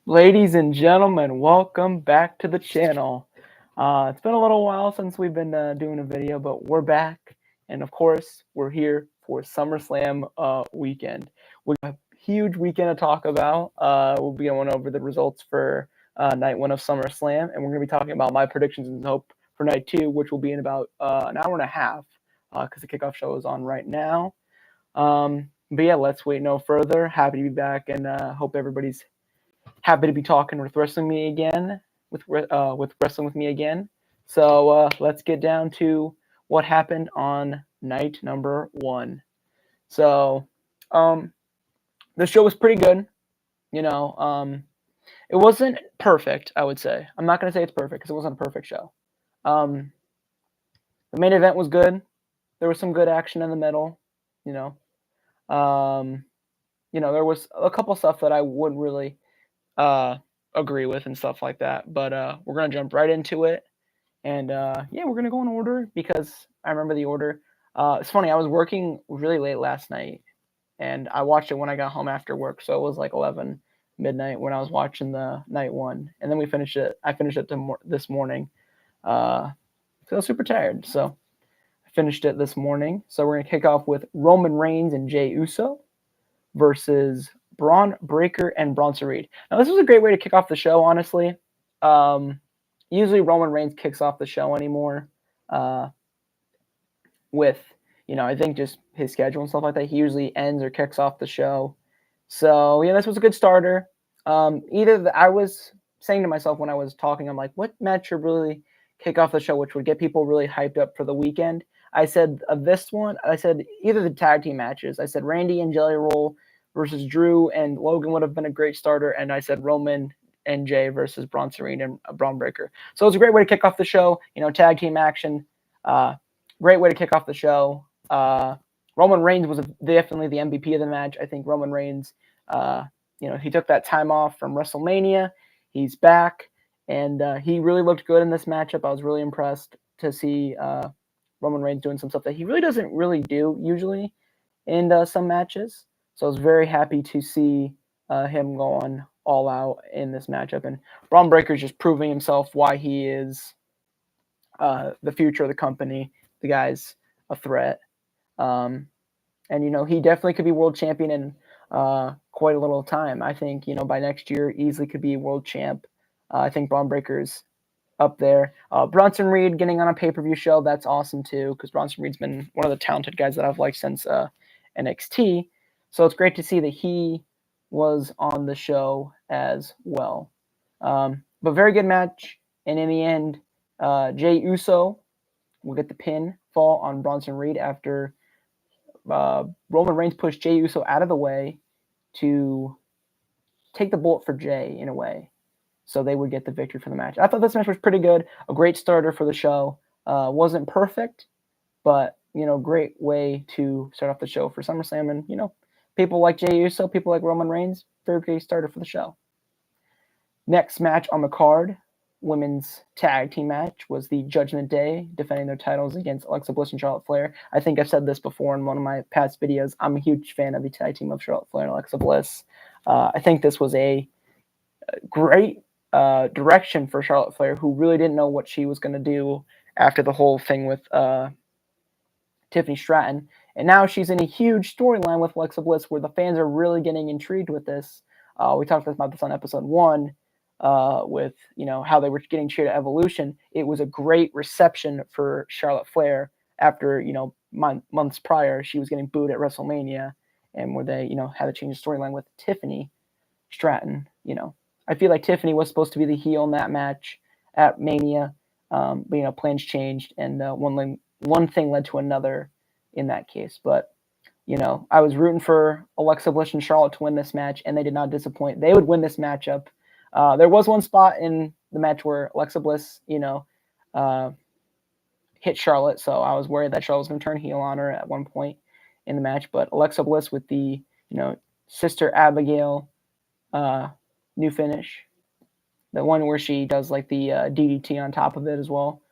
Ladies and gentlemen, welcome back to the channel. It's been a little while since we've been doing a video, but we're back. And of course, we're here for Summerslam weekend. We have a huge weekend to talk about. We'll be going over the results for night one of Summerslam, and we're going to be talking about my predictions and hope for night two, which will be in about an hour and a half because the kickoff show is on right now. But yeah, let's wait no further. Happy to be back, and hope everybody's happy to be talking with wrestling me again, with wrestling with me again. So let's get down to what happened on night number one. So the show was pretty good. You know, it wasn't perfect. I would say I'm not gonna say it's perfect because it wasn't a perfect show. Um, the main event was good. There was some good action in the middle. You know, there was a couple stuff that I wouldn't really agree with and stuff like that. But we're gonna jump right into it, and yeah, we're gonna go in order because I remember the order. It's funny. I was working really late last night, and I watched it when I got home after work, so it was like 11 midnight when I was watching the night one, and then we finished it. I finished it this morning. I feel super tired, so I finished it this morning. So we're gonna kick off with Roman Reigns and Jey Uso versus Braun Breaker and Bronson Reed. Now, this was a great way to kick off the show, honestly. Usually Roman Reigns kicks off the show anymore with, I think just his schedule and stuff like that. He usually ends or kicks off the show. So, yeah, this was a good starter. I was saying to myself when I was talking, I'm like, what match should really kick off the show, which would get people really hyped up for the weekend? I said this one. I said either the tag team matches. I said Randy and Jelly Roll versus Drew and Logan would have been a great starter. And I said Roman and Jay versus Bronson Reed and Braun Breaker. So it was a great way to kick off the show. Tag team action. Great way to kick off the show. Roman Reigns was definitely the MVP of the match. I think Roman Reigns, he took that time off from WrestleMania. He's back, and he really looked good in this matchup. I was really impressed to see Roman Reigns doing some stuff that he really doesn't really do usually in some matches. So I was very happy to see him going all out in this matchup. And Braun Breaker's just proving himself why he is the future of the company. The guy's a threat. And, he definitely could be world champion in quite a little time. I think, by next year, easily could be world champ. I think Braun Breaker's up there. Bronson Reed getting on a pay-per-view show, that's awesome too, because Bronson Reed's been one of the talented guys that I've liked since NXT. So it's great to see that he was on the show as well. But very good match. And in the end, Jey Uso will get the pin fall on Bronson Reed after Roman Reigns pushed Jey Uso out of the way to take the bullet for Jey in a way. So they would get the victory for the match. I thought this match was pretty good. A great starter for the show. Wasn't perfect, but, great way to start off the show for SummerSlam. And, people like Jey Uso, people like Roman Reigns, very great starter for the show. Next match on the card, women's tag team match, was the Judgment Day defending their titles against Alexa Bliss and Charlotte Flair. I think I've said this before in one of my past videos. I'm a huge fan of the tag team of Charlotte Flair and Alexa Bliss. I think this was a great direction for Charlotte Flair, who really didn't know what she was going to do after the whole thing with Tiffany Stratton. And now she's in a huge storyline with Alexa Bliss where the fans are really getting intrigued with this. We talked about this on episode 1 with, how they were getting cheered at Evolution. It was a great reception for Charlotte Flair after, months prior, she was getting booed at WrestleMania, and where they, had to change the storyline with Tiffany Stratton. I feel like Tiffany was supposed to be the heel in that match at Mania, but plans changed, and one thing led to another in that case. But I was rooting for Alexa Bliss and Charlotte to win this match, and they did not disappoint. They would win this matchup. There was one spot in the match where Alexa Bliss, hit Charlotte, so I was worried that Charlotte was going to turn heel on her at one point in the match. But Alexa Bliss with the, Sister Abigail new finish, the one where she does like the DDT on top of it as well.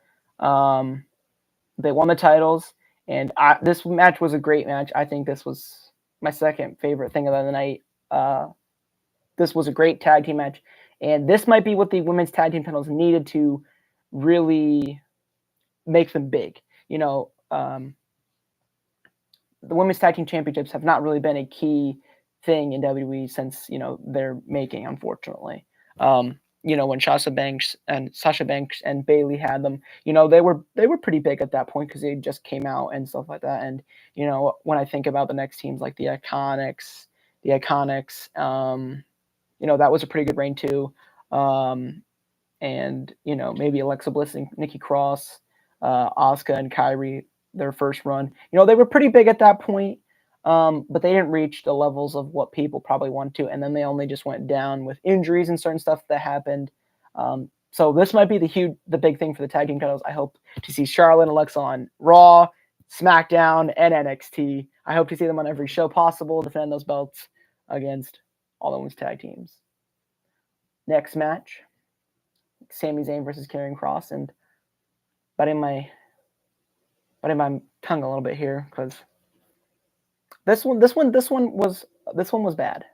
They won the titles, and this match was a great match. I think this was my second favorite thing of the night. This was a great tag team match, And this might be what the women's tag team titles needed to really make them big. The women's tag team championships have not really been a key thing in WWE since they're making, unfortunately. When Sasha Banks and Bayley had them, they were pretty big at that point because they just came out and stuff like that. And when I think about the next teams like the Iconics, that was a pretty good reign too. And maybe Alexa Bliss and Nikki Cross, Asuka and Kyrie, their first run. They were pretty big at that point, but they didn't reach the levels of what people probably want to. And then they only just went down with injuries and certain stuff that happened. So this might be the big thing for the tag team titles. I hope to see Charlotte and Alexa on Raw, SmackDown, and NXT. I hope to see them on every show possible, defend those belts against all the women's tag teams. Next match, Sami Zayn versus Karrion Kross, and biting my tongue a little bit here because this one was bad.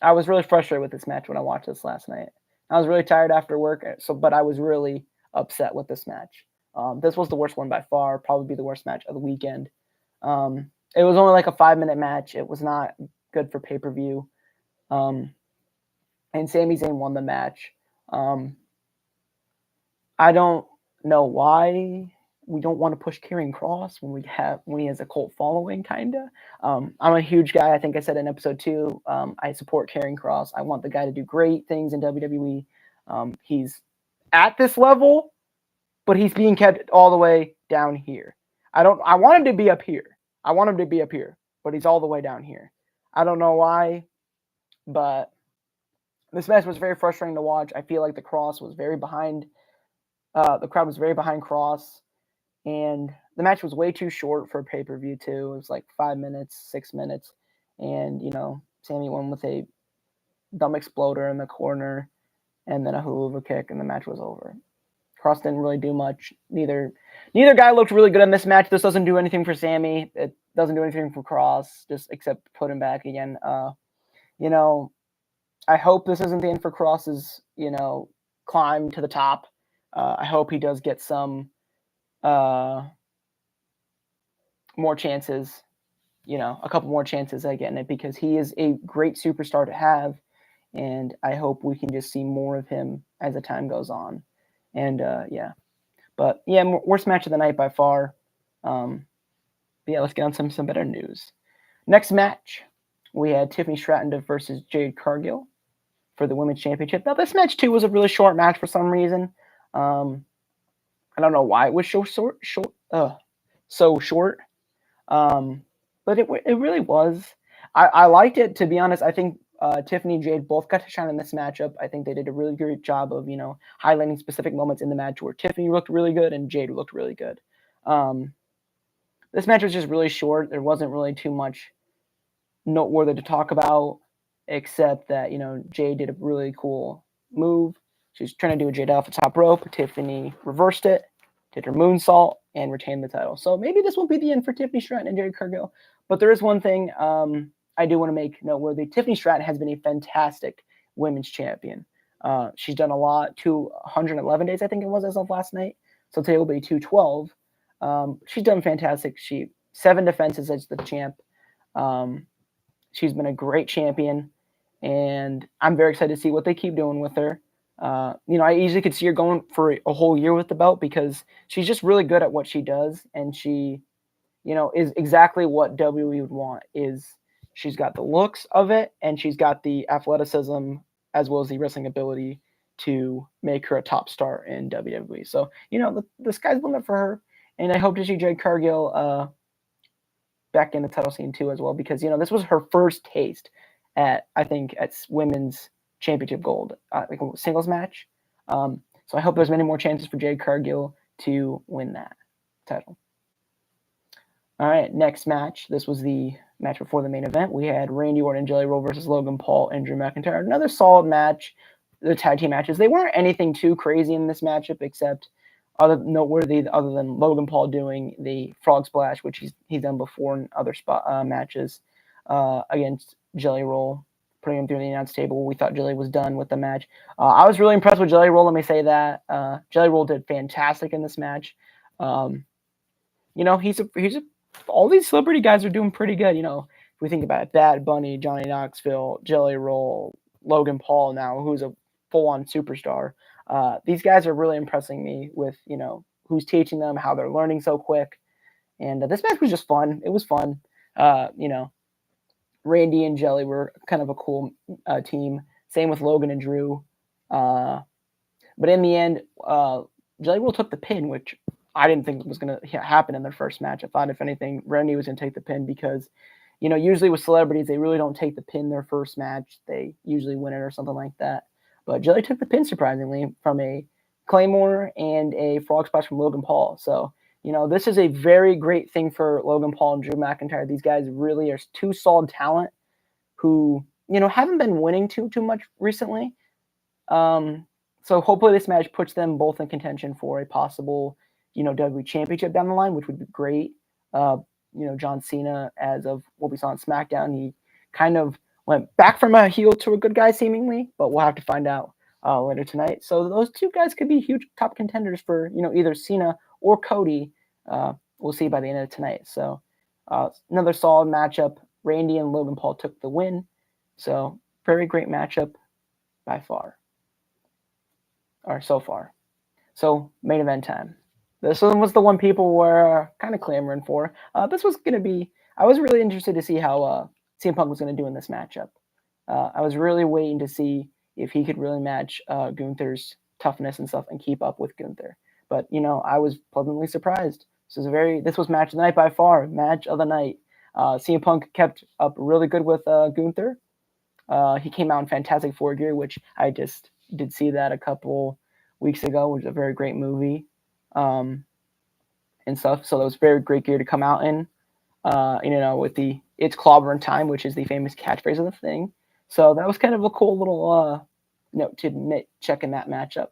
I was really frustrated with this match when I watched this last night. I was really tired after work, but I was really upset with this match. This was the worst one by far, probably the worst match of the weekend. It was only like a 5-minute match. It was not good for pay-per-view. And Sami Zayn won the match. I don't know why we don't want to push Karrion Kross when he has a cult following, kinda. I'm a huge guy. I think I said in episode 2, I support Karrion Kross. I want the guy to do great things in WWE. He's at this level, but he's being kept all the way down here. I want him to be up here. But he's all the way down here. I don't know why, but this match was very frustrating to watch. I feel like the crowd was very behind Kross. And the match was way too short for a pay-per-view, too. It was like 5 minutes, 6 minutes. And, Sami won with a dumb exploder in the corner and then a hula kick, and the match was over. Kross didn't really do much. Neither guy looked really good in this match. This doesn't do anything for Sami. It doesn't do anything for Kross, just except put him back again. I hope this isn't the end for Kross's, climb to the top. I hope he does get some more chances, a couple more chances at getting it, because he is a great superstar to have, and I hope we can just see more of him as the time goes on. And worst match of the night by far. Let's get on some better news. Next match, we had Tiffany Stratton versus Jade Cargill for the women's championship. Now this match too was a really short match for some reason. I don't know why it was so short. But it really was. I liked it, to be honest. I think Tiffany and Jade both got to shine in this matchup. I think they did a really great job of, highlighting specific moments in the match where Tiffany looked really good and Jade looked really good. This match was just really short. There wasn't really too much noteworthy to talk about, except that, Jade did a really cool move. She was trying to do a Jade off the top rope. Tiffany reversed it, did her moonsault, and retained the title. So maybe this won't be the end for Tiffany Stratton and Jade Cargill. But there is one thing I do want to make noteworthy. Tiffany Stratton has been a fantastic women's champion. She's done a lot. 211 days, I think it was, as of last night. So today will be 212. She's done fantastic. 7 defenses as the champ. She's been a great champion, and I'm very excited to see what they keep doing with her. I easily could see her going for a whole year with the belt because she's just really good at what she does, and she, is exactly what WWE would want. She's got the looks of it, and she's got the athleticism as well as the wrestling ability to make her a top star in WWE. So, the sky's the limit for her, and I hope to see Jade Cargill back in the title scene too as well, because this was her first taste at women's championship gold, like a singles match. So I hope there's many more chances for Jade Cargill to win that title. All right, next match. This was the match before the main event. We had Randy Orton and Jelly Roll versus Logan Paul and Drew McIntyre. Another solid match. The tag team matches, they weren't anything too crazy in this matchup, except noteworthy other than Logan Paul doing the frog splash, which he's done before in other matches against Jelly Roll. putting him through the announce table. We thought Jelly was done with the match. I was really impressed with Jelly Roll. Let me say that Jelly Roll did fantastic in this match. He's a all these celebrity guys are doing pretty good. If we think about it, Bad Bunny, Johnny Knoxville, Jelly Roll, Logan Paul now, who's a full-on superstar. These guys are really impressing me with who's teaching them, how they're learning so quick. And this match was just fun. It was fun. Randy and Jelly were kind of a cool team. Same with Logan and Drew. But in the end, Jelly Roll took the pin, which I didn't think was going to happen in their first match. I thought, if anything, Randy was going to take the pin because, usually with celebrities, they really don't take the pin their first match. They usually win it or something like that. But Jelly took the pin, surprisingly, from a Claymore and a Frog Splash from Logan Paul. So, this is a very great thing for Logan Paul and Drew McIntyre. These guys really are two solid talent who, haven't been winning too much recently. So hopefully this match puts them both in contention for a possible, WWE Championship down the line, which would be great. John Cena, as of what we saw on SmackDown, he kind of went back from a heel to a good guy seemingly, but we'll have to find out later tonight. So those two guys could be huge top contenders for, either Cena or Cody. We'll see by the end of tonight. So another solid matchup. Randy and Logan Paul took the win. So very great matchup by far. Or so far. So main event time. This one was the one people were kind of clamoring for. This was going to be, I was really interested to see how CM Punk was going to do in this matchup. I was really waiting to see if he could really match Gunther's toughness and stuff and keep up with Gunther. But, I was pleasantly surprised. This was match of the night by far, match of the night. CM Punk kept up really good with Gunther. He came out in Fantastic Four gear, which I just did see that a couple weeks ago, which is a very great movie and stuff. So that was very great gear to come out in, with the "It's clobbering time," which is the famous catchphrase of the thing. So that was kind of a cool little note to check in that matchup.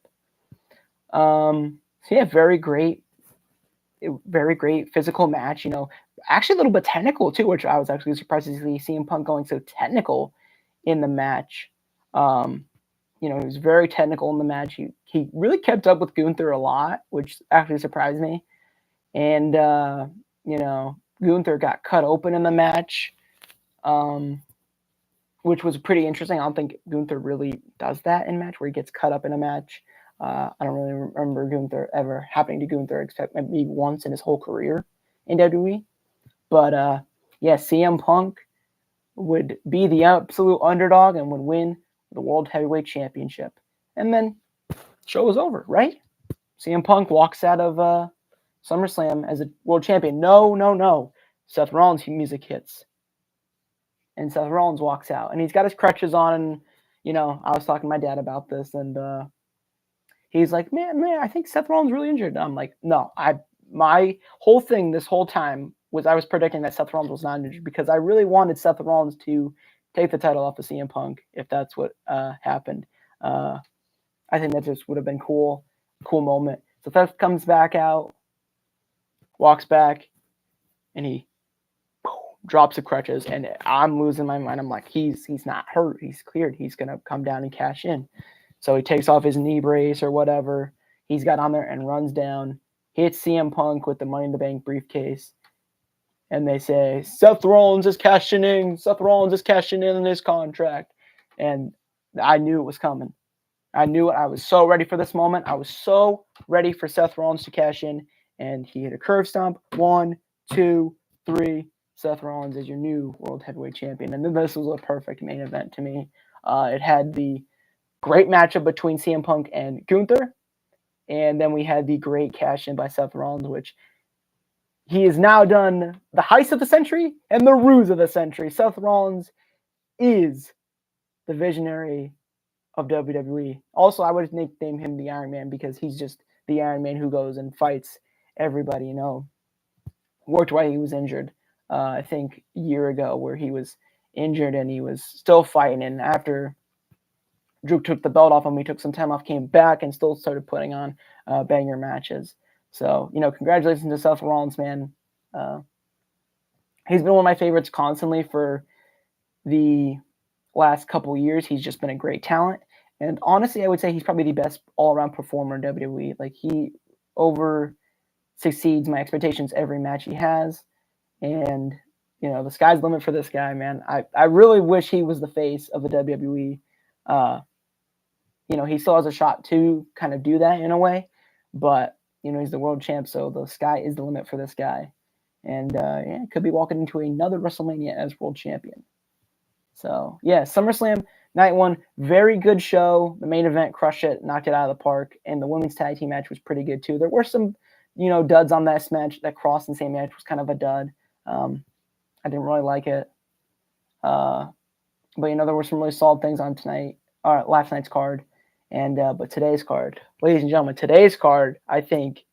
So yeah, very great physical match. Actually a little bit technical too, which I was actually surprised to see CM Punk going so technical in the match. He was very technical in the match. He really kept up with Gunther a lot, which actually surprised me. And, Gunther got cut open in the match, which was pretty interesting. I don't think Gunther really does that in a match where he gets cut up in a match. I don't really remember Gunther ever happening to Gunther except maybe once in his whole career in WWE. But, CM Punk would be the absolute underdog and would win the World Heavyweight Championship. And then show was over, right? CM Punk walks out of SummerSlam as a world champion. No. Seth Rollins music hits. And Seth Rollins walks out. And he's got his crutches on. And, I was talking to my dad about this. And he's like, man, I think Seth Rollins really injured. And I'm like, no. My whole thing this whole time was I was predicting that Seth Rollins was not injured because I really wanted Seth Rollins to take the title off of CM Punk if that's what happened. I think that just would have been cool moment. So Seth comes back out, walks back, and he drops the crutches, and I'm losing my mind. I'm like, he's not hurt. He's cleared. He's going to come down and cash in. So he takes off his knee brace or whatever he's got on there and runs down, hits CM Punk with the Money in the Bank briefcase. And they say, Seth Rollins is cashing in. Seth Rollins is cashing in his contract. And I knew it was coming. I knew it. I was so ready for this moment. I was so ready for Seth Rollins to cash in. And he hit a curve stomp. 1, 2, 3. Seth Rollins is your new World Heavyweight Champion. And then this was a perfect main event to me. It had the great matchup between CM Punk and Gunther. And then we had the great cash in by Seth Rollins, which he has now done the heist of the century and the ruse of the century. Seth Rollins is the visionary of WWE. Also, I would nickname him the Iron Man because he's just the Iron Man who goes and fights everybody, Worked while he was injured, I think a year ago, where he was injured and he was still fighting. And after Drew took the belt off him, he took some time off, came back, and still started putting on banger matches. So, congratulations to Seth Rollins, man. He's been one of my favorites constantly for the last couple years. He's just been a great talent. And honestly, I would say he's probably the best all-around performer in WWE. Like, he over succeeds my expectations every match he has. And, the sky's the limit for this guy, man. I really wish he was the face of the WWE. He still has a shot to kind of do that in a way, but he's the world champ, so the sky is the limit for this guy, and could be walking into another WrestleMania as world champion. So yeah, SummerSlam night one, very good show. The main event crushed it, knocked it out of the park, and the women's tag team match was pretty good too. There were some duds on that match. That Cross and Same match was kind of a dud. I didn't really like it, but there were some really solid things on tonight, or last night's card. And but today's card, ladies and gentlemen, I think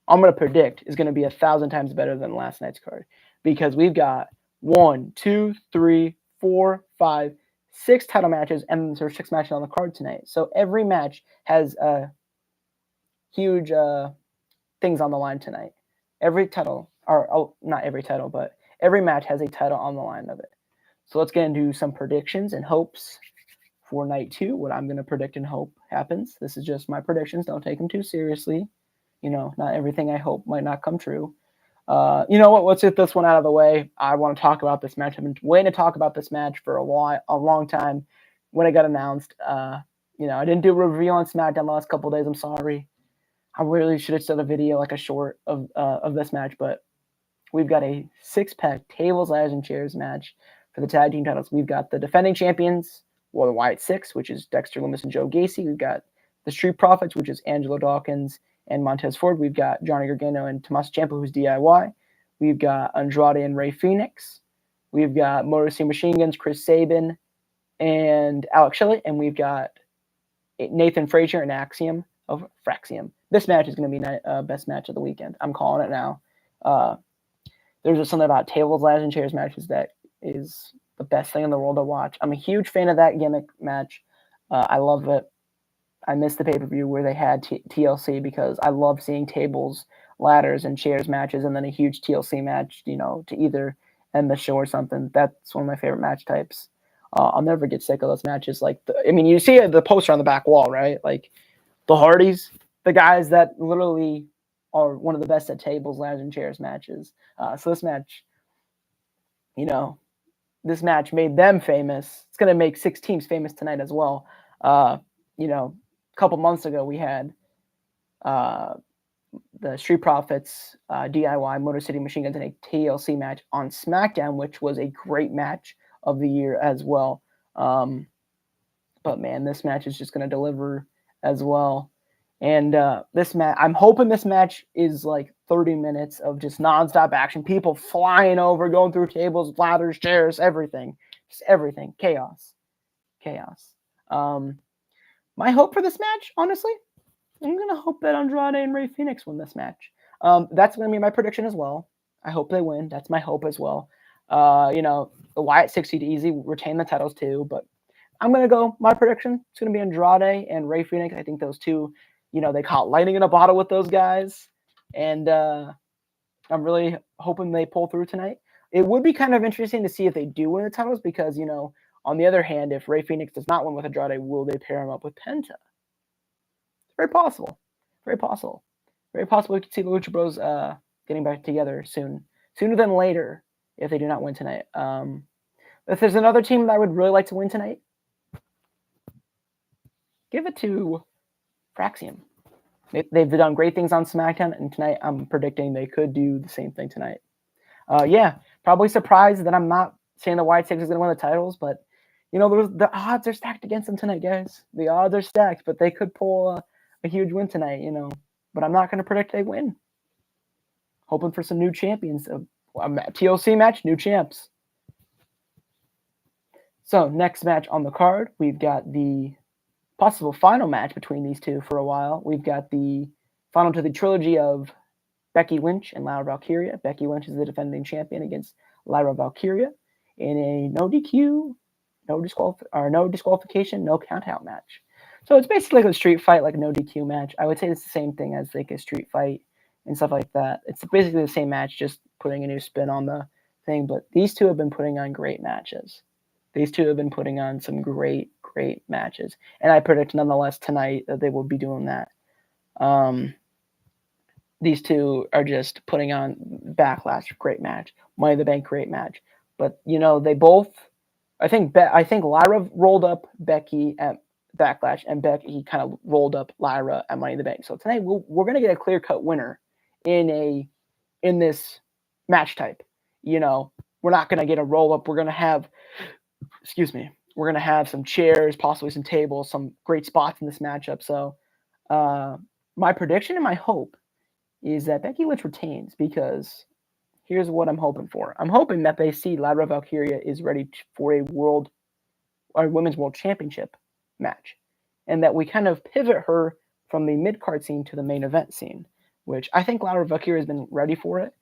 I'm going to predict is going to be 1,000 times better than last night's card, because we've got 1, 2, 3, 4, 5, 6 title matches, and there's 6 matches on the card tonight. So every match has huge things on the line tonight. Every title, or not every title, but every match has a title on the line of it. So let's get into some predictions and hopes for night 2, what I'm going to predict and hope happens. This is just my predictions. Don't take them too seriously. Not everything I hope might not come true. You know what? Let's get this one out of the way. I want to talk about this match. I've been waiting to talk about this match for a long time. When it got announced, I didn't do a review on SmackDown the last couple of days. I'm sorry. I really should have done a video, like a short of this match, but we've got a 6-pack tables, ladders, and chairs match for the tag team titles. We've got the defending champions, the Wyatt Six, which is Dexter Lumis and Joe Gacy. We've got the Street Profits, which is Angelo Dawkins and Montez Ford. We've got Johnny Gargano and Tommaso Ciampa, who's DIY. We've got Andrade and Rey Fenix. We've got Motor City Machine Guns, Chris Sabin, and Alex Shelley. And we've got Nathan Frazier and Axiom of Fraxium. This match is going to be best match of the weekend. I'm calling it now. There's just something about tables, ladders, and chairs matches that is the best thing in the world to watch. I'm a huge fan of that gimmick match. I love it. I missed the pay-per-view where they had TLC, because I love seeing tables, ladders, and chairs matches, and then a huge TLC match, to either end the show or something. That's one of my favorite match types. I'll never get sick of those matches. You see the poster on the back wall, right? Like the Hardys, the guys that literally are one of the best at tables, ladders, and chairs matches. So this match, this match made them famous. It's going to make 6 teams famous tonight as well. A couple months ago, we had the Street Profits, DIY, Motor City Machine Guns in a TLC match on SmackDown, which was a great match of the year as well. But man, this match is just going to deliver as well. And this match, I'm hoping this match is like 30 minutes of just nonstop action. People flying over, going through tables, ladders, chairs, everything. Just everything. Chaos. My hope for this match, honestly, I'm going to hope that Andrade and Rey Fenix win this match. That's going to be my prediction as well. I hope they win. That's my hope as well. The Wyatt 60 to easy retain the titles too, but I'm going to go, my prediction, it's going to be Andrade and Rey Fenix. I think those two, they caught lightning in a bottle with those guys. And I'm really hoping they pull through tonight. It would be kind of interesting to see if they do win the titles, because, on the other hand, if Rey Fenix does not win with Andrade, will they pair him up with Penta? Very possible. Very possible. Very possible we could see the Lucha Bros getting back together soon. Sooner than later, if they do not win tonight. If there's another team that I would really like to win tonight, give it to Fraxium. They've done great things on SmackDown, and tonight I'm predicting they could do the same thing tonight. Probably surprised that I'm not saying the Wyatt Six is going to win the titles, but the odds are stacked against them tonight, guys. The odds are stacked, but they could pull a huge win tonight, But I'm not going to predict they win. Hoping for some new champions. A TLC match, new champs. So next match on the card, we've got the possible final match between these two for a while. We've got the final to the trilogy of Becky Lynch and Lyra Valkyria. Becky Lynch is the defending champion against Lyra Valkyria in a no DQ, no disqualification, no countout match. So it's basically like a street fight, like a no DQ match. I would say it's the same thing as like a street fight and stuff like that. It's basically the same match, just putting a new spin on the thing. But these two have been putting on great matches. These two have been putting on some great matches, and I predict nonetheless tonight that they will be doing that. These two are just putting on Backlash, great match. Money in the Bank, great match. But they both. I think Lyra rolled up Becky at Backlash, and Becky kind of rolled up Lyra at Money in the Bank. So tonight we're gonna get a clear cut winner in this match type. We're not gonna get a roll up. We're gonna have, we're gonna have some chairs, possibly some tables, some great spots in this matchup. So my prediction and my hope is that Becky Lynch retains, because here's what I'm hoping for. I'm hoping that they see Lyra Valkyria is ready for a women's world championship match, and that we kind of pivot her from the mid-card scene to the main event scene, which I think Lyra Valkyria has been ready for it.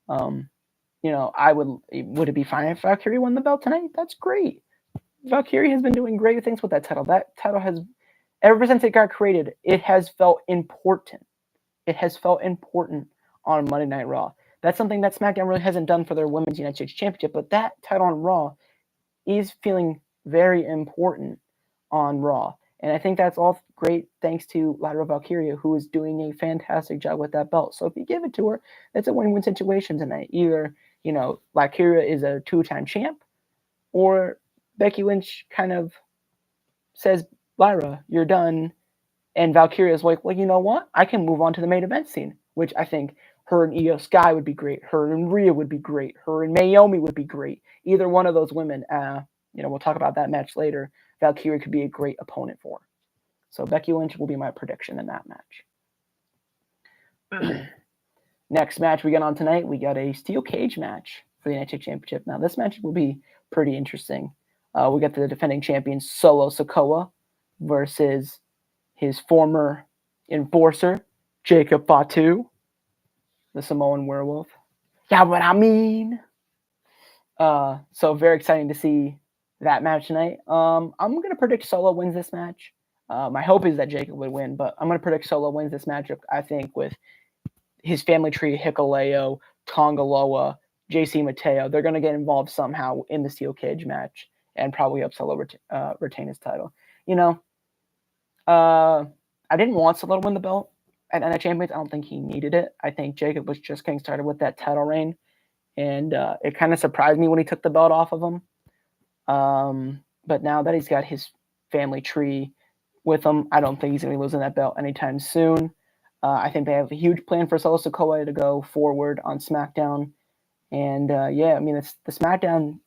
Would it be fine if Valkyria won the belt tonight? That's great. Valkyria has been doing great things with that title. That title has, ever since it got created, it has felt important. It has felt important on Monday Night Raw. That's something that SmackDown really hasn't done for their Women's United States Championship, but that title on Raw is feeling very important on Raw. And I think that's all great thanks to Lyra Valkyria, who is doing a fantastic job with that belt. So if you give it to her, it's a win-win situation tonight. Either, Valkyria is a two-time champ, or Becky Lynch kind of says, Lyra, you're done. And Valkyria is like, well, you know what? I can move on to the main event scene, which I think her and Io Sky would be great. Her and Rhea would be great. Her and Naomi would be great. Either one of those women, we'll talk about that match later. Valkyria could be a great opponent for. So Becky Lynch will be my prediction in that match. Next match we got on tonight, we got a steel cage match for the United States Championship. Now, this match will be pretty interesting. We got the defending champion Solo Sikoa versus his former enforcer, Jacob Fatu, the Samoan werewolf. Yeah, what I mean. So very exciting to see that match tonight. I'm going to predict Solo wins this match. My hope is that Jacob would win, but I'm going to predict Solo wins this matchup, I think, with his family tree, Hikuleo, Tongaloa, JC Mateo. They're going to get involved somehow in the steel cage match and probably help Solo retain his title. I didn't want Solo to win the belt at NXT Champions. I don't think he needed it. I think Jacob was just getting started with that title reign, and it kind of surprised me when he took the belt off of him. But now that he's got his family tree with him, I don't think he's going to be losing that belt anytime soon. I think they have a huge plan for Solo Sikoa to go forward on SmackDown. And the SmackDown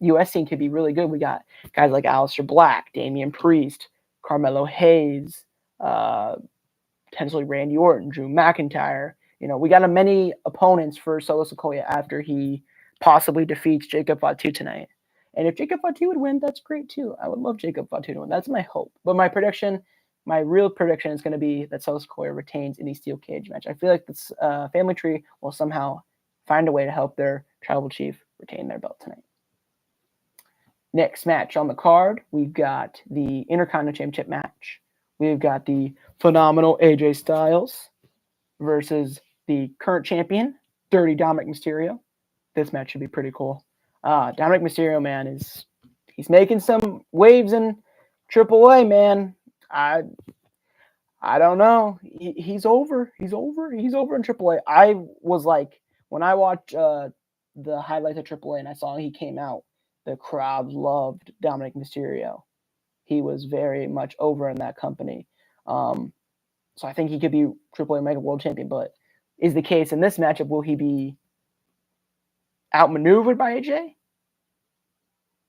US scene could be really good. We got guys like Aleister Black, Damian Priest, Carmelo Hayes, potentially Randy Orton, Drew McIntyre. We got many opponents for Solo Sikoa after he possibly defeats Jacob Fatu tonight. And if Jacob Fatu would win, that's great too. I would love Jacob Fatu to win. That's my hope. But my real prediction is going to be that Solo Sikoa retains in the steel cage match. I feel like this family tree will somehow find a way to help their tribal chief retain their belt tonight. Next match on the card, we've got the Intercontinental Championship match. We've got the phenomenal AJ Styles versus the current champion, Dirty Dominic Mysterio. This match should be pretty cool. Dominic Mysterio, man, he's making some waves in AAA, man. I don't know. He's over. He's over in AAA. I was like, when I watched the highlights of AAA and I saw he came out, the crowd loved Dominic Mysterio. He was very much over in that company. So I think he could be AAA Mega World Champion. But is the case in this matchup, will he be outmaneuvered by AJ?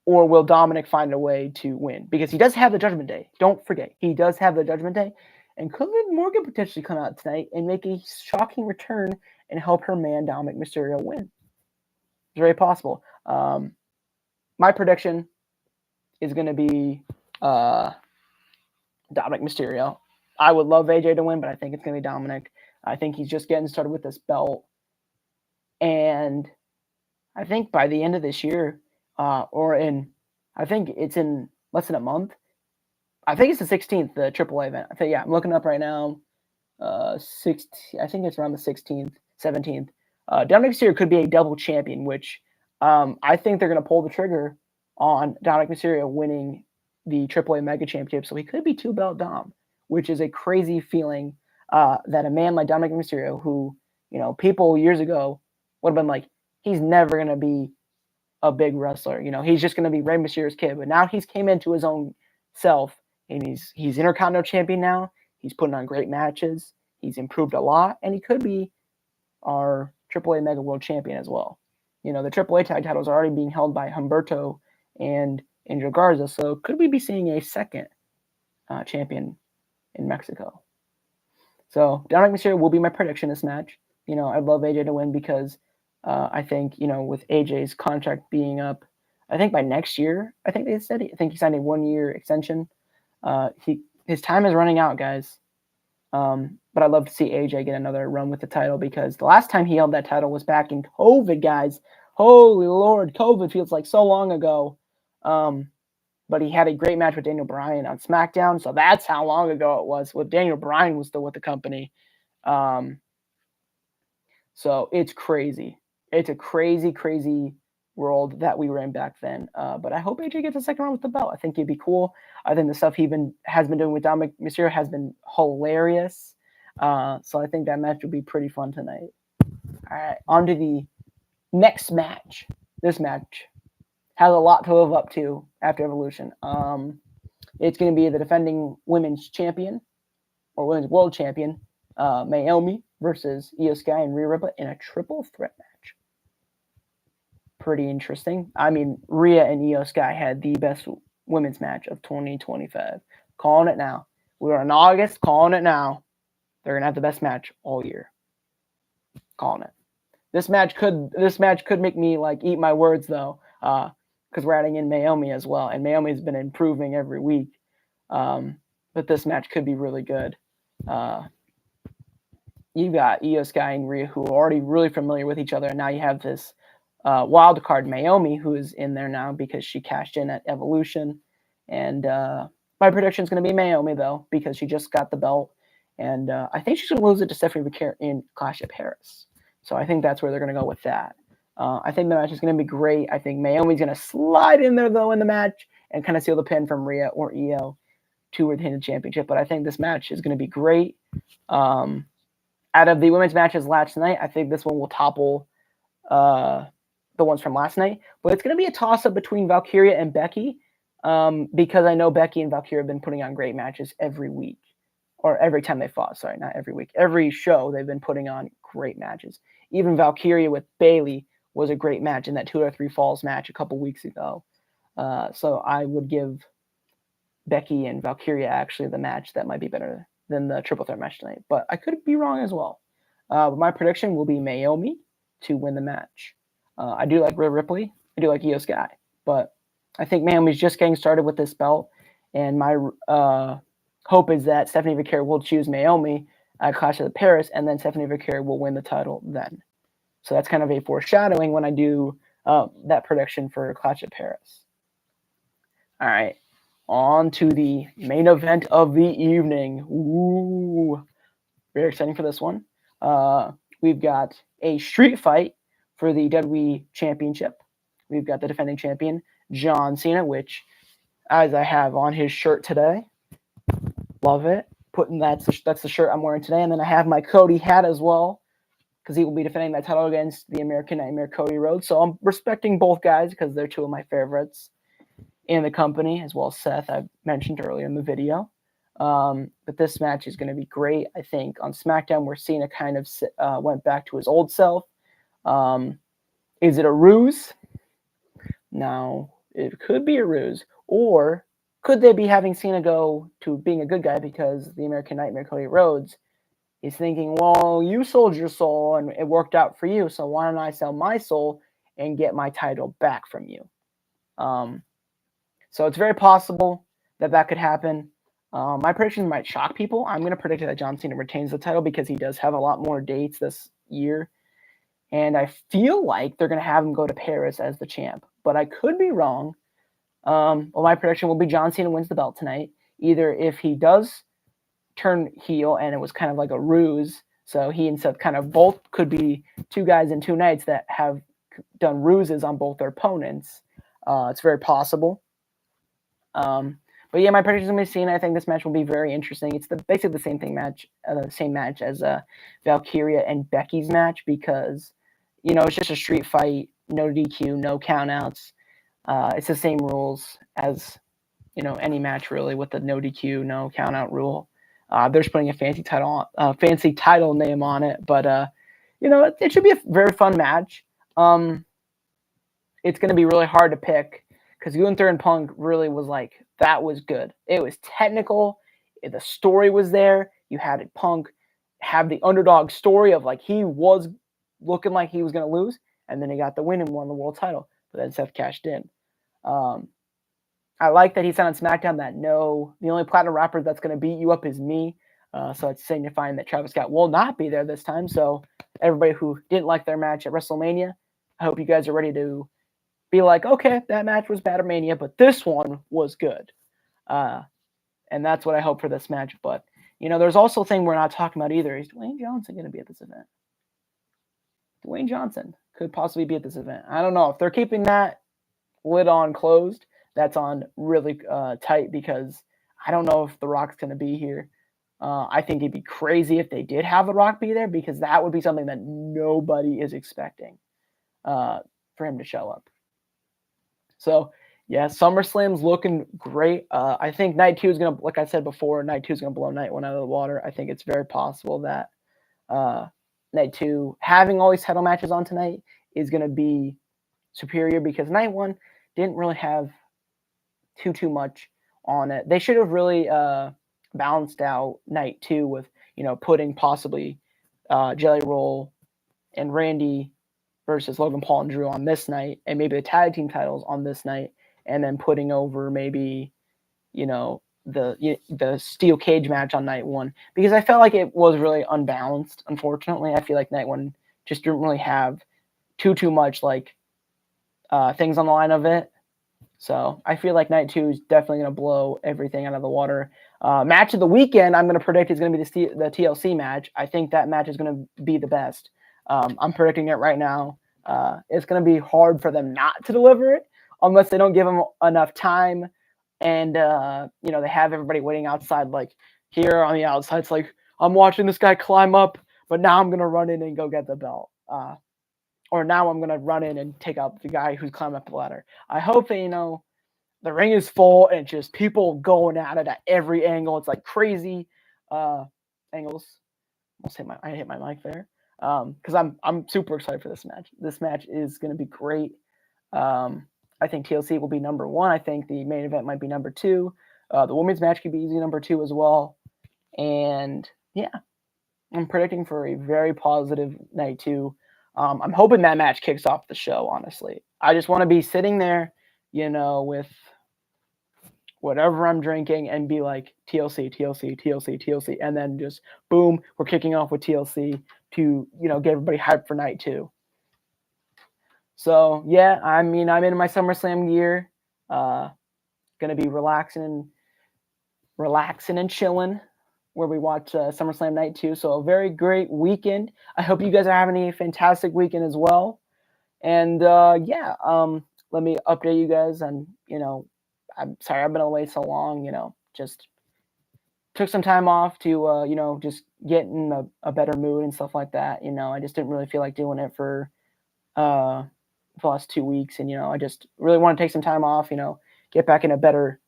Or will Dominic find a way to win? Because he does have the Judgment Day. Don't forget, he does have the Judgment Day. And could Liv Morgan potentially come out tonight and make a shocking return and help her man Dominic Mysterio win? It's very possible. My prediction is going to be Dominic Mysterio. I would love AJ to win, but I think it's going to be Dominic. I think he's just getting started with this belt. And I think by the end of this year, I think it's in less than a month. I think it's the 16th, the AAA event. I'm looking up right now. I think it's around the 16th, 17th. Dominic Mysterio could be a double champion, which I think they're going to pull the trigger on Dominic Mysterio winning the AAA Mega Championship. So he could be 2-belt Dom, which is a crazy feeling that a man like Dominic Mysterio, who, people years ago would have been like, he's never going to be a big wrestler. He's just going to be Rey Mysterio's kid. But now he's came into his own self, and he's Intercontinental Champion now. He's putting on great matches. He's improved a lot, and he could be our AAA Mega World Champion as well. The AAA tag titles are already being held by Humberto and Angel Garza, so could we be seeing a second champion in Mexico? So Dominic Mysterio will be my prediction this match. I'd love AJ to win because I think, with AJ's contract being up, I think by next year, I think he signed a 1-year extension. His time is running out, guys. But I'd love to see AJ get another run with the title because the last time he held that title was back in COVID, guys. Holy Lord, COVID feels like so long ago. But he had a great match with Daniel Bryan on SmackDown, so that's how long ago it was. With Daniel Bryan was still with the company. So it's crazy. It's a crazy, crazy world that we were in back then. But I hope AJ gets a second run with the belt. I think it'd be cool. I think the stuff has been doing with Dominic Mysterio has been hilarious. So I think that match will be pretty fun tonight. All right, on to the next match. This match has a lot to live up to after Evolution. It's going to be the defending women's champion or women's world champion, Naomi versus Io Sky and Rhea Ripley in a triple threat match. Pretty interesting. I mean, Rhea and Io Sky had the best women's match of 2025. Calling it now. We're in August, calling it now. They're going to have the best match all year. Calling it. This match could make me eat my words though, because we're adding in Naomi as well, and Naomi's been improving every week. But this match could be really good. You've got Io Sky and Rhea who are already really familiar with each other, and now you have this wild card Naomi who is in there now because she cashed in at Evolution. And my prediction is going to be Naomi though because she just got the belt, and I think she's going to lose it to Stephanie McCare in Clash of Paris. So I think that's where they're going to go with that. I think the match is going to be great. I think Naomi's going to slide in there, though, in the match and kind of seal the pin from Rhea or Io to retain the championship. But I think this match is going to be great. Out of the women's matches last night, I think this one will topple the ones from last night. But it's going to be a toss-up between Valkyria and Becky because I know Becky and Valkyria have been putting on great matches every week. Or every time they fought. Sorry, not every week. Every show, they've been putting on great matches. Even Valkyria with Bayley was a great match in that 2 or 3 falls match a couple weeks ago. So I would give Becky and Valkyria actually the match that might be better than the triple threat match tonight. But I could be wrong as well. But my prediction will be Naomi to win the match. I do like Rhea Ripley. I do like Io Sky. But I think Naomi's just getting started with this belt. And my hope is that Stephanie McCare will choose Naomi at Clash of Paris, and then Stephanie McCare will win the title then. So that's kind of a foreshadowing when I do that prediction for Clash of Paris. All right, on to the main event of the evening. Ooh, very exciting for this one. We've got a street fight for the WWE Championship. We've got the defending champion, John Cena, which, as I have on his shirt today, love it. That's the shirt I'm wearing today. And then I have my Cody hat as well because he will be defending that title against the American Nightmare Cody Rhodes. So I'm respecting both guys because they're two of my favorites in the company, as well as Seth, I mentioned earlier in the video. But this match is going to be great. I think on SmackDown where Cena kind of went back to his old self. Is it a ruse? No, it could be a ruse. Or could they be having Cena go to being a good guy because the American Nightmare Cody Rhodes is thinking, well, you sold your soul and it worked out for you, so why don't I sell my soul and get my title back from you? So it's very possible that could happen. My prediction might shock people. I'm going to predict that John Cena retains the title because he does have a lot more dates this year. And I feel like they're going to have him go to Paris as the champ. But I could be wrong. Well, my prediction will be John Cena wins the belt tonight. Either if he does turn heel and it was kind of like a ruse, so he and Seth kind of both could be two guys in 2 nights that have done ruses on both their opponents. It's very possible. But yeah, my predictions going to be seen. I think this match will be very interesting. It's basically the same match as Valkyria and Becky's match because it's just a street fight, no DQ, no countouts. It's the same rules as any match really with the no DQ, no countout rule. They're just putting a fancy title name on it, but it should be a very fun match. It's going to be really hard to pick because Gunther and Punk really was like, that was good. It was technical. The story was there. You had Punk have the underdog story of like he was looking like he was going to lose, and then he got the win and won the world title. But then Seth cashed in. I like that he said on SmackDown that the only platinum rapper that's going to beat you up is me. So it's signifying that Travis Scott will not be there this time. So everybody who didn't like their match at WrestleMania, I hope you guys are ready to be like, okay, that match was bad at Mania, but this one was good. And that's what I hope for this match. But, there's also a thing we're not talking about either. Is Dwayne Johnson going to be at this event? Dwayne Johnson could possibly be at this event. I don't know. If they're keeping that lid on closed, that's on really tight because I don't know if The Rock's going to be here. I think it'd be crazy if they did have The Rock be there because that would be something that nobody is expecting for him to show up. So, yeah, SummerSlam's looking great. I think Night 2 is going to, like I said before, Night 2 is going to blow Night 1 out of the water. I think it's very possible that Night 2, having all these title matches on tonight, is going to be superior because Night 1 didn't really have too much on it. They should have really balanced out Night 2 with, putting possibly Jelly Roll and Randy versus Logan Paul and Drew on this night, and maybe the tag team titles on this night, and then putting over maybe, the steel cage match on Night 1, because I felt like it was really unbalanced. Unfortunately, I feel like Night 1 just didn't really have too much like things on the line of it. So I feel like Night 2 is definitely going to blow everything out of the water. Match of the weekend, I'm going to predict is going to be the TLC match. I think that match is going to be the best. I'm predicting it right now. It's going to be hard for them not to deliver it unless they don't give them enough time. And, they have everybody waiting outside, like here on the outside. It's like, I'm watching this guy climb up, but now I'm going to run in and go get the belt. Or now I'm going to run in and take out the guy who's climbing up the ladder. I hope that, the ring is full and just people going at it at every angle. It's like crazy angles. I hit my mic there. Because I'm super excited for this match. This match is going to be great. I think TLC will be number 1. I think the main event might be number 2. The women's match could be easy number 2 as well. And yeah, I'm predicting for a very positive Night 2. I'm hoping that match kicks off the show, honestly. I just want to be sitting there, with whatever I'm drinking and be like TLC, TLC, TLC, TLC. And then just boom, we're kicking off with TLC to, get everybody hyped for Night 2. So yeah, I'm in my SummerSlam gear. Gonna be relaxing and chilling where we watch SummerSlam Night 2. So a very great weekend. I hope you guys are having a fantastic weekend as well. And let me update you guys on, I'm sorry I've been away so long, just took some time off to, just get in a better mood and stuff like that. I just didn't really feel like doing it for the last 2 weeks. And, I just really want to take some time off, get back in a better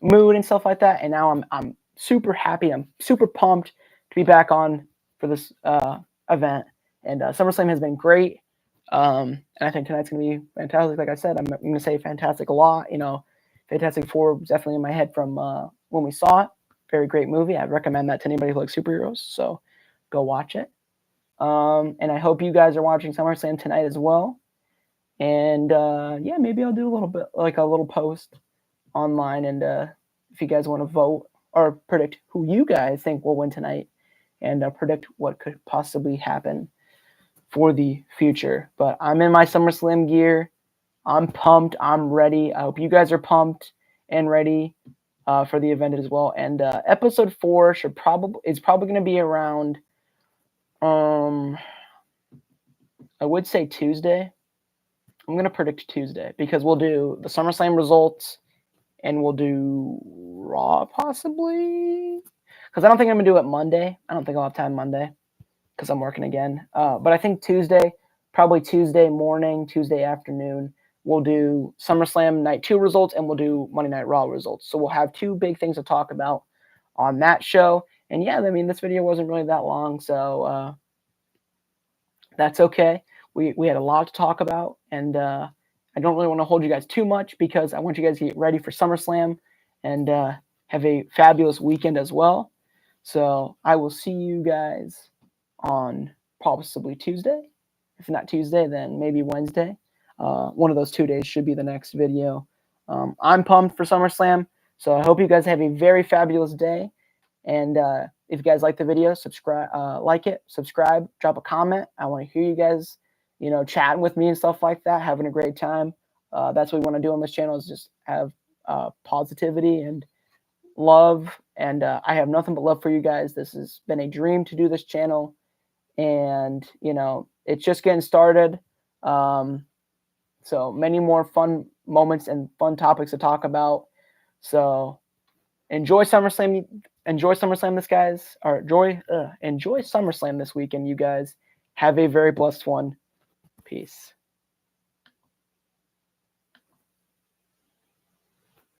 mood and stuff like that. And now I'm super happy. I'm super pumped to be back on for this event. And SummerSlam has been great. And I think tonight's going to be fantastic. Like I said, I'm going to say fantastic a lot. Fantastic Four was definitely in my head from when we saw it. Very great movie. I recommend that to anybody who likes superheroes. So go watch it. And I hope you guys are watching SummerSlam tonight as well. And maybe I'll do a little bit like a little post online. And if you guys want to vote or predict who you guys think will win tonight and predict what could possibly happen for the future. But I'm in my SummerSlam gear. I'm pumped. I'm ready. I hope you guys are pumped and ready for the event as well. And episode 4 is probably going to be around. I would say Tuesday I'm gonna predict Tuesday because we'll do the SummerSlam results and we'll do Raw possibly. Because I don't think I'm gonna do it Monday. I don't think I'll have time Monday because I'm working again. But I think Tuesday, probably Tuesday morning, Tuesday afternoon, we'll do SummerSlam Night 2 results and we'll do Monday Night Raw results. So we'll have two big things to talk about on that show. And yeah, I mean, this video wasn't really that long, so that's okay. We had a lot to talk about, and I don't really want to hold you guys too much because I want you guys to get ready for SummerSlam and have a fabulous weekend as well. So I will see you guys on possibly Tuesday. If not Tuesday, then maybe Wednesday. One of those 2 days should be the next video. I'm pumped for SummerSlam, so I hope you guys have a very fabulous day. And if you guys like the video, subscribe, like it, subscribe, drop a comment. I want to hear you guys, chatting with me and stuff like that, having a great time. That's what we want to do on this channel is just have positivity and love. And I have nothing but love for you guys. This has been a dream to do this channel. And, it's just getting started. So many more fun moments and fun topics to talk about. So enjoy SummerSlam. Enjoy SummerSlam enjoy SummerSlam this weekend, you guys. Have a very blessed one. Peace.